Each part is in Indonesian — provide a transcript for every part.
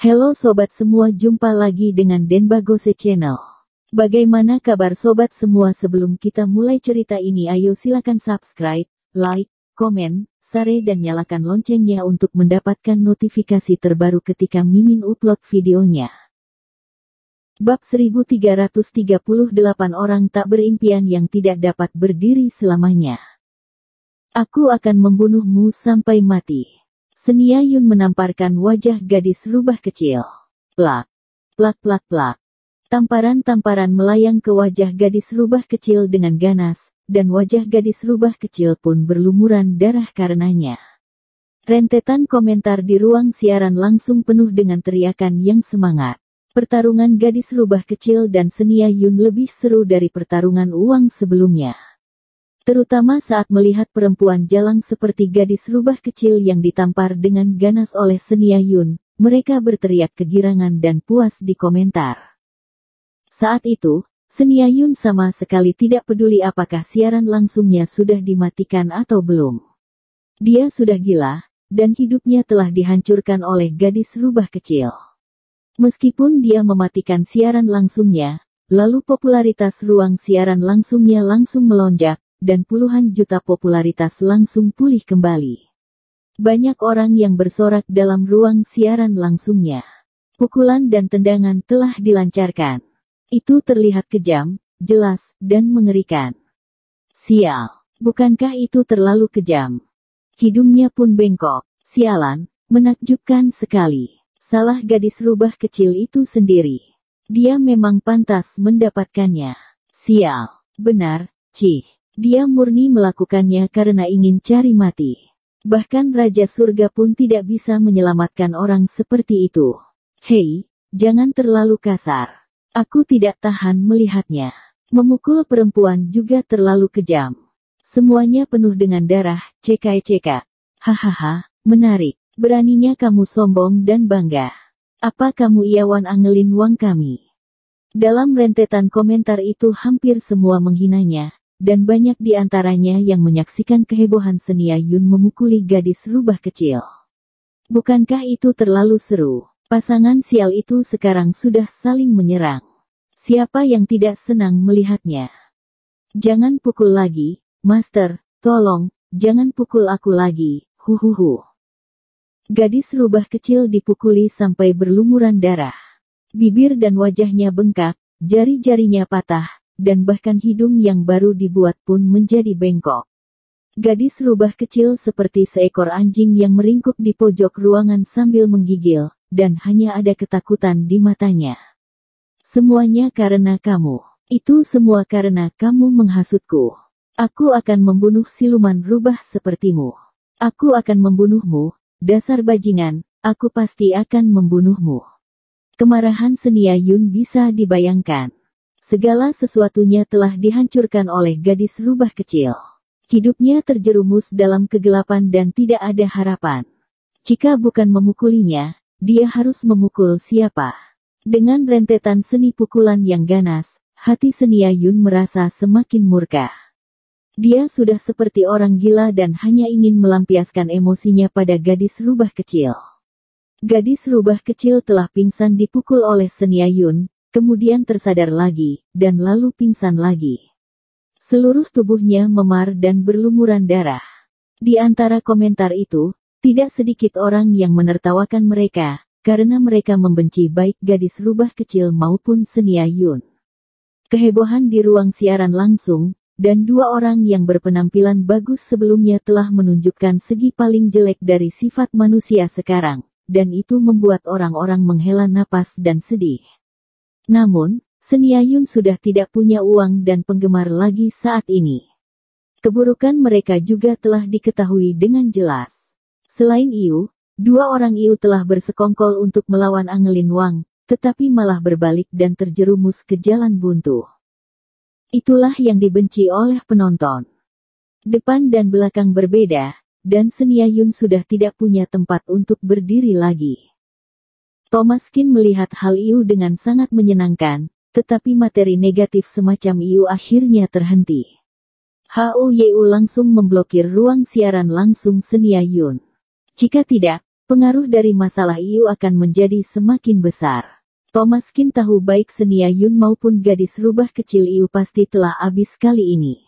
Halo sobat semua, jumpa lagi dengan Denbagose Channel. Bagaimana kabar sobat semua? Sebelum kita mulai cerita ini, ayo silakan subscribe, like, komen, share dan nyalakan loncengnya untuk mendapatkan notifikasi terbaru ketika Mimin upload videonya. Bab 1338 orang tak berimpian yang tidak dapat berdiri selamanya. Aku akan membunuhmu sampai mati. Senia Yun menamparkan wajah gadis rubah kecil. Plak, plak, plak, plak. Tamparan-tamparan melayang ke wajah gadis rubah kecil dengan ganas, dan wajah gadis rubah kecil pun berlumuran darah karenanya. Rentetan komentar di ruang siaran langsung penuh dengan teriakan yang semangat. Pertarungan gadis rubah kecil dan Senia Yun lebih seru dari pertarungan uang sebelumnya. Terutama saat melihat perempuan jalang seperti gadis rubah kecil yang ditampar dengan ganas oleh Senia Yun, mereka berteriak kegirangan dan puas di komentar. Saat itu, Senia Yun sama sekali tidak peduli apakah siaran langsungnya sudah dimatikan atau belum. Dia sudah gila, dan hidupnya telah dihancurkan oleh gadis rubah kecil. Meskipun dia mematikan siaran langsungnya, lalu popularitas ruang siaran langsungnya langsung melonjak, dan puluhan juta popularitas langsung pulih kembali. Banyak orang yang bersorak dalam ruang siaran langsungnya. Pukulan dan tendangan telah dilancarkan. Itu terlihat kejam, jelas, dan mengerikan. Sial, bukankah itu terlalu kejam? Hidungnya pun bengkok. Sialan, menakjubkan sekali. Salah gadis rubah kecil itu sendiri. Dia memang pantas mendapatkannya. Sial, benar, cih. Dia murni melakukannya karena ingin cari mati. Bahkan Raja Surga pun tidak bisa menyelamatkan orang seperti itu. Hei, jangan terlalu kasar. Aku tidak tahan melihatnya. Memukul perempuan juga terlalu kejam. Semuanya penuh dengan darah, cekak-cekak. Hahaha, menarik. Beraninya kamu sombong dan bangga. Apa kamu Iawan angelin uang kami? Dalam rentetan komentar itu hampir semua menghinanya. Dan banyak di antaranya yang menyaksikan kehebohan Senia Yun memukuli gadis rubah kecil. Bukankah itu terlalu seru? Pasangan sial itu sekarang sudah saling menyerang. Siapa yang tidak senang melihatnya? Jangan pukul lagi, Master, tolong, jangan pukul aku lagi, huhuhu. Gadis rubah kecil dipukuli sampai berlumuran darah. Bibir dan wajahnya bengkak, jari-jarinya patah, dan bahkan hidung yang baru dibuat pun menjadi bengkok. Gadis rubah kecil seperti seekor anjing yang meringkuk di pojok ruangan sambil menggigil, dan hanya ada ketakutan di matanya. Semuanya karena kamu. Itu semua karena kamu menghasutku. Aku akan membunuh siluman rubah sepertimu. Aku akan membunuhmu, dasar bajingan, aku pasti akan membunuhmu. Kemarahan Senia Yun bisa dibayangkan. Segala sesuatunya telah dihancurkan oleh gadis rubah kecil. Hidupnya terjerumus dalam kegelapan dan tidak ada harapan. Jika bukan memukulinya, dia harus memukul siapa? Dengan rentetan seni pukulan yang ganas, hati Senia Yun merasa semakin murka. Dia sudah seperti orang gila dan hanya ingin melampiaskan emosinya pada gadis rubah kecil. Gadis rubah kecil telah pingsan dipukul oleh Senia Yun, kemudian tersadar lagi, dan lalu pingsan lagi. Seluruh tubuhnya memar dan berlumuran darah. Di antara komentar itu, tidak sedikit orang yang menertawakan mereka, karena mereka membenci baik gadis rubah kecil maupun Senia Yun. Kehebohan di ruang siaran langsung, dan dua orang yang berpenampilan bagus sebelumnya telah menunjukkan segi paling jelek dari sifat manusia sekarang, dan itu membuat orang-orang menghela napas dan sedih. Namun, Senia Yun sudah tidak punya uang dan penggemar lagi saat ini. Keburukan mereka juga telah diketahui dengan jelas. Selain Iu, dua orang Iu telah bersekongkol untuk melawan Angelin Wang, tetapi malah berbalik dan terjerumus ke jalan buntu. Itulah yang dibenci oleh penonton. Depan dan belakang berbeda, dan Senia Yun sudah tidak punya tempat untuk berdiri lagi. Thomas Qin melihat hal Iu dengan sangat menyenangkan, tetapi materi negatif semacam Iu akhirnya terhenti. Hou Yeu langsung memblokir ruang siaran langsung Senia Yun. Jika tidak, pengaruh dari masalah Iu akan menjadi semakin besar. Thomas Kin tahu baik Senia Yun maupun gadis rubah kecil Iu pasti telah habis kali ini.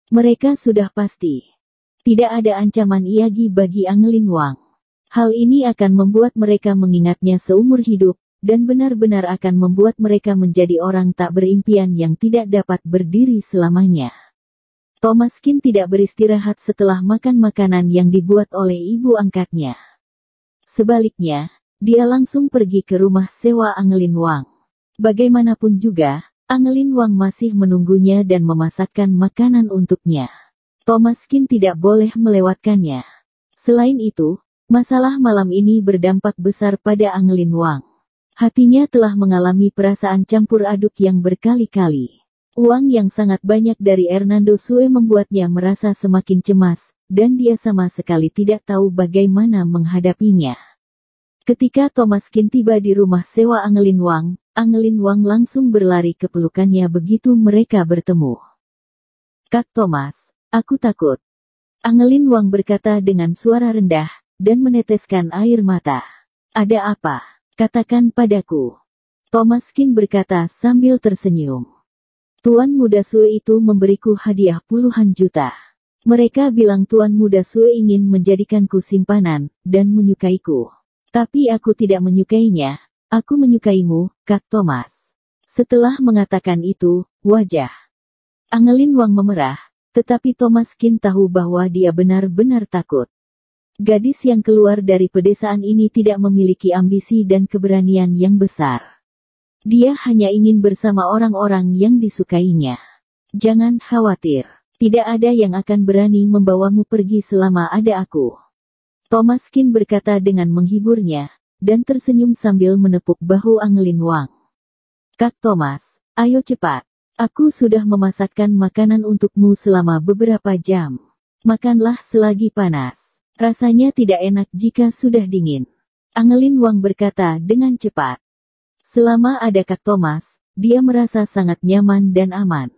Mereka sudah pasti. Tidak ada ancaman Iyagi bagi Angelin Wang. Hal ini akan membuat mereka mengingatnya seumur hidup, dan benar-benar akan membuat mereka menjadi orang tak berimpian yang tidak dapat berdiri selamanya. Thomas Kin tidak beristirahat setelah makan makanan yang dibuat oleh ibu angkatnya. Sebaliknya, dia langsung pergi ke rumah sewa Angelin Wang. Bagaimanapun juga, Angelin Wang masih menunggunya dan memasakkan makanan untuknya. Thomas Kin tidak boleh melewatkannya. Selain itu, masalah malam ini berdampak besar pada Angelin Wang. Hatinya telah mengalami perasaan campur aduk yang berkali-kali. Uang yang sangat banyak dari Hernando Sue membuatnya merasa semakin cemas, dan dia sama sekali tidak tahu bagaimana menghadapinya. Ketika Thomas Kin tiba di rumah sewa Angelin Wang langsung berlari ke pelukannya begitu mereka bertemu. "Kak Thomas, aku takut." Angelin Wang berkata dengan suara rendah, dan meneteskan air mata. "Ada apa? Katakan padaku." Thomas Kin berkata sambil tersenyum. "Tuan muda Sue itu memberiku hadiah puluhan juta. Mereka bilang Tuan muda Sue ingin menjadikanku simpanan, dan menyukaiku. Tapi aku tidak menyukainya. Aku menyukaimu, Kak Thomas." Setelah mengatakan itu, wajah Angelin Wang memerah, tetapi Thomas Kin tahu bahwa dia benar-benar takut. Gadis yang keluar dari pedesaan ini tidak memiliki ambisi dan keberanian yang besar. Dia hanya ingin bersama orang-orang yang disukainya. "Jangan khawatir. Tidak ada yang akan berani membawamu pergi selama ada aku." Thomas Kin berkata dengan menghiburnya, dan tersenyum sambil menepuk bahu Angelin Wang. "Kak Thomas, ayo cepat. Aku sudah memasakkan makanan untukmu selama beberapa jam. Makanlah selagi panas. Rasanya tidak enak jika sudah dingin." Angelin Wang berkata dengan cepat. Selama ada Kak Thomas, dia merasa sangat nyaman dan aman.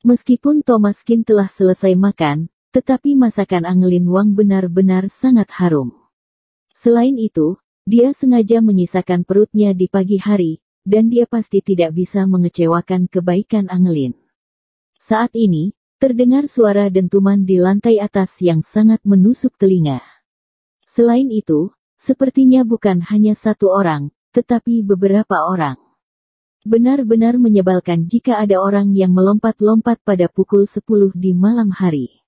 Meskipun Thomas Kin telah selesai makan, tetapi masakan Angelin Wang benar-benar sangat harum. Selain itu, dia sengaja menyisakan perutnya di pagi hari, dan dia pasti tidak bisa mengecewakan kebaikan Angelin. Saat ini, terdengar suara dentuman di lantai atas yang sangat menusuk telinga. Selain itu, sepertinya bukan hanya satu orang, tetapi beberapa orang. Benar-benar menyebalkan jika ada orang yang melompat-lompat pada pukul 10 di malam hari.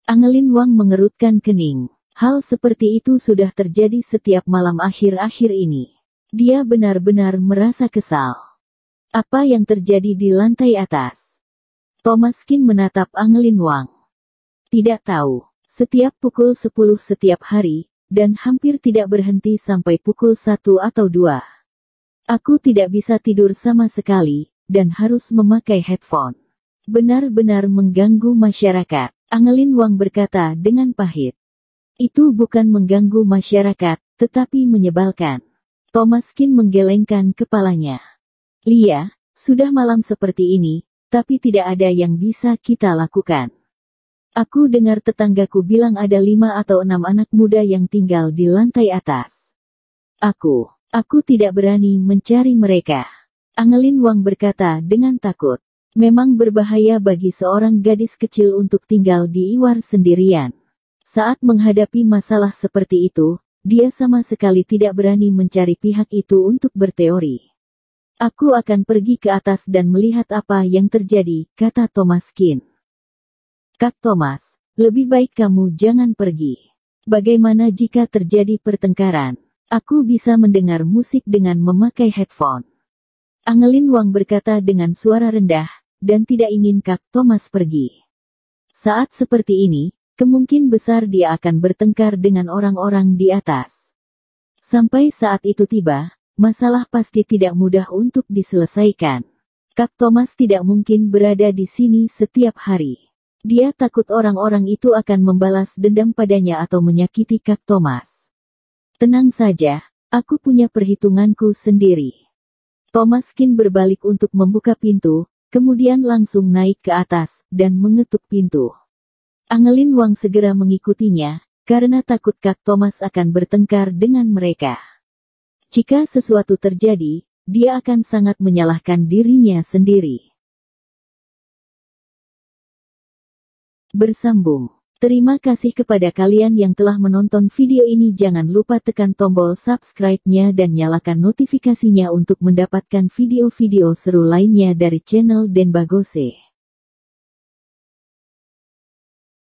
Angelin Wang mengerutkan kening. Hal seperti itu sudah terjadi setiap malam akhir-akhir ini. Dia benar-benar merasa kesal. Apa yang terjadi di lantai atas? Thomas Kin menatap Angelin Wang. Tidak tahu. Setiap pukul 10 setiap hari, dan hampir tidak berhenti sampai pukul 1 atau 2. Aku tidak bisa tidur sama sekali, dan harus memakai headphone. Benar-benar mengganggu masyarakat. Angelin Wang berkata dengan pahit. Itu bukan mengganggu masyarakat, tetapi menyebalkan. Thomas Kin menggelengkan kepalanya. "Lia, sudah malam seperti ini, tapi tidak ada yang bisa kita lakukan. Aku dengar tetanggaku bilang ada 5 atau 6 anak muda yang tinggal di lantai atas. Aku tidak berani mencari mereka." Angelin Wang berkata dengan takut. Memang berbahaya bagi seorang gadis kecil untuk tinggal di Iwar sendirian. Saat menghadapi masalah seperti itu, dia sama sekali tidak berani mencari pihak itu untuk berteori. "Aku akan pergi ke atas dan melihat apa yang terjadi," kata Thomas Kin. "Kak Thomas, lebih baik kamu jangan pergi. Bagaimana jika terjadi pertengkaran? Aku bisa mendengar musik dengan memakai headphone." Angelin Wang berkata dengan suara rendah, dan tidak ingin Kak Thomas pergi. Saat seperti ini, kemungkinan besar dia akan bertengkar dengan orang-orang di atas. Sampai saat itu tiba, masalah pasti tidak mudah untuk diselesaikan. Kak Thomas tidak mungkin berada di sini setiap hari. Dia takut orang-orang itu akan membalas dendam padanya atau menyakiti Kak Thomas. "Tenang saja, aku punya perhitunganku sendiri." Thomas Kin berbalik untuk membuka pintu, kemudian langsung naik ke atas, dan mengetuk pintu. Angelin Wang segera mengikutinya, karena takut Kak Thomas akan bertengkar dengan mereka. Jika sesuatu terjadi, dia akan sangat menyalahkan dirinya sendiri. Bersambung. Terima kasih kepada kalian yang telah menonton video ini. Jangan lupa tekan tombol subscribe-nya dan nyalakan notifikasinya untuk mendapatkan video-video seru lainnya dari channel Denbagose.